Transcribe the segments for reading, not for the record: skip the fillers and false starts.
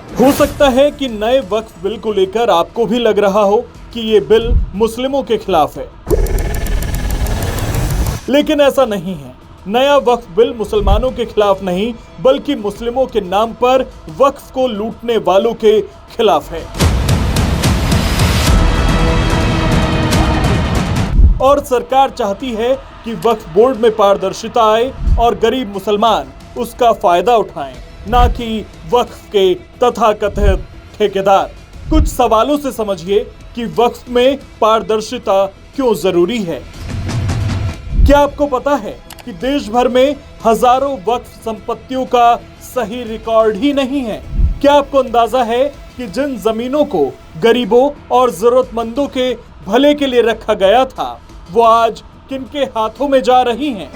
हो सकता है कि नए वक्फ बिल को लेकर आपको भी लग रहा हो कि ये बिल मुस्लिमों के खिलाफ है, लेकिन ऐसा नहीं है। नया वक्फ बिल मुसलमानों के खिलाफ नहीं, बल्कि मुस्लिमों के नाम पर वक्फ को लूटने वालों के खिलाफ है। और सरकार चाहती है कि वक्फ बोर्ड में पारदर्शिता आए और गरीब मुसलमान उसका फायदा उठाएं, ना कि वक्फ के तथाकथित ठेकेदार। कुछ सवालों से समझिए कि वक्फ में पारदर्शिता क्यों जरूरी है। क्या आपको पता है कि देश भर में हजारों वक्फ संपत्तियों का सही रिकॉर्ड ही नहीं है? क्या आपको अंदाजा है कि जिन जमीनों को गरीबों और जरूरतमंदों के भले के लिए रखा गया था, वो आज किनके हाथों में जा रही हैं?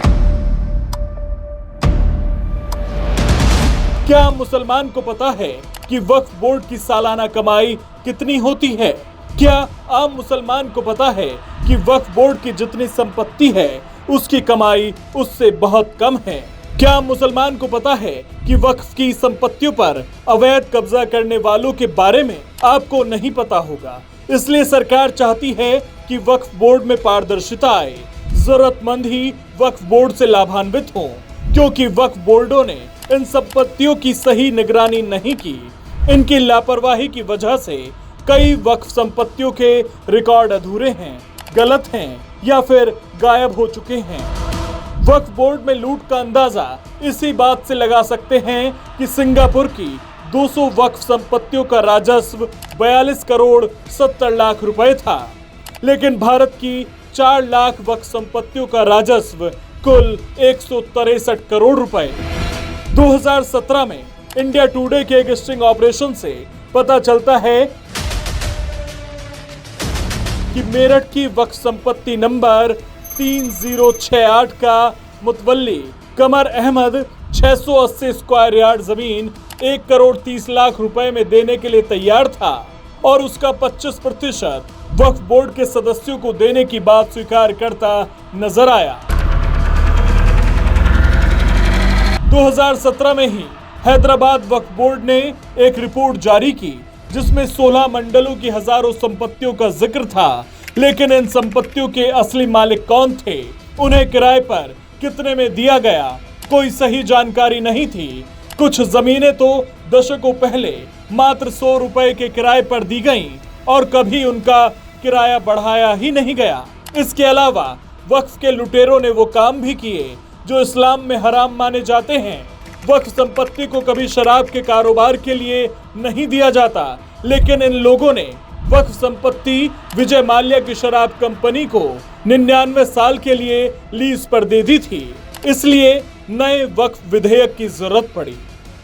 क्या मुसलमान को पता है कि वक्फ बोर्ड की सालाना कमाई कितनी होती है? क्या आम मुसलमान को पता है कि वक्फ बोर्ड की जितनी संपत्ति है उसकी कमाई उससे बहुत कम है? क्या मुसलमान को पता है कि वक्फ की संपत्तियों पर अवैध कब्जा करने वालों के बारे में आपको नहीं पता होगा? इसलिए सरकार चाहती है कि वक्फ बोर्ड में पारदर्शिता आए, जरूरतमंद ही वक्फ बोर्ड से लाभान्वित हों, क्योंकि वक्फ बोर्डों ने इन संपत्तियों की सही निगरानी नहीं की। इनकी लापरवाही की वजह से कई वक्फ संपत्तियों के रिकॉर्ड अधूरे हैं, गलत हैं या फिर गायब हो चुके हैं। वक्फ बोर्ड में लूट का अंदाजा इसी बात से लगा सकते हैं कि सिंगापुर की 200 वक्फ संपत्तियों का राजस्व 42 करोड़ 70 लाख रुपए था, लेकिन भारत की 4 लाख वक्फ संपत्तियों का राजस्व कुल 163 करोड़ रुपए। 2017 में इंडिया टुडे के एक स्टिंग ऑपरेशन से पता चलता है कि मेरठ की वक्फ संपत्ति नंबर 3068 का मुतवल्ली कमर अहमद 680 स्क्वायर यार्ड जमीन 1 करोड़ 30 लाख रुपए में देने के लिए तैयार था और उसका 25% वक्फ बोर्ड के सदस्यों को देने की बात स्वीकार करता नजर आया। 2017 में ही हैदराबाद वक्फ बोर्ड ने एक रिपोर्ट जारी की जिसमें 16 मंडलों की हजारों संपत्तियों का जिक्र था, लेकिन इन संपत्तियों के असली मालिक कौन थे, उन्हें किराए पर कितने में दिया गया, कोई सही जानकारी नहीं थी। कुछ जमीनें तो दशकों पहले मात्र 100 रुपए के किराए पर दी गईं और कभी उनका किराया बढ़ाया ही नहीं गया। इसके अलावा वक्फ के लुटेरों ने वो काम भी किए जो इस्लाम में हराम माने जाते हैं। वक्फ संपत्ति को कभी शराब के कारोबार के लिए नहीं दिया जाता, लेकिन इन लोगों ने वक्फ संपत्ति विजय माल्या की शराब कंपनी को 99 साल के लिए लीज पर दे दी थी। इसलिए नए वक्फ विधेयक की जरूरत पड़ी।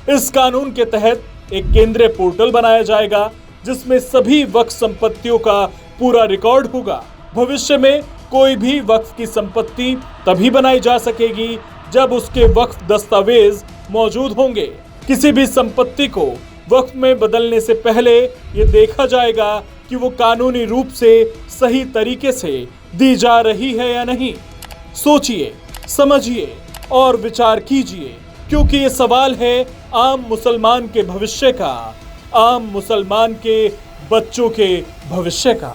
इस कानून के तहत एक केंद्रीय पोर्टल बनाया जाएगा जिसमें सभी वक्फ संपत्तियों का पूरा रिकॉर्ड होगा। भविष्य में कोई भी वक्फ की संपत्ति तभी बनाई जा सकेगी जब उसके वक्फ दस्तावेज मौजूद होंगे। किसी भी संपत्ति को वक्फ में बदलने से पहले ये देखा जाएगा कि वो कानूनी रूप से सही तरीके से दी जा रही है या नहीं। सोचिए, समझिए और विचार कीजिए, क्योंकि ये सवाल है आम मुसलमान के भविष्य का, आम मुसलमान के बच्चों के भविष्य का।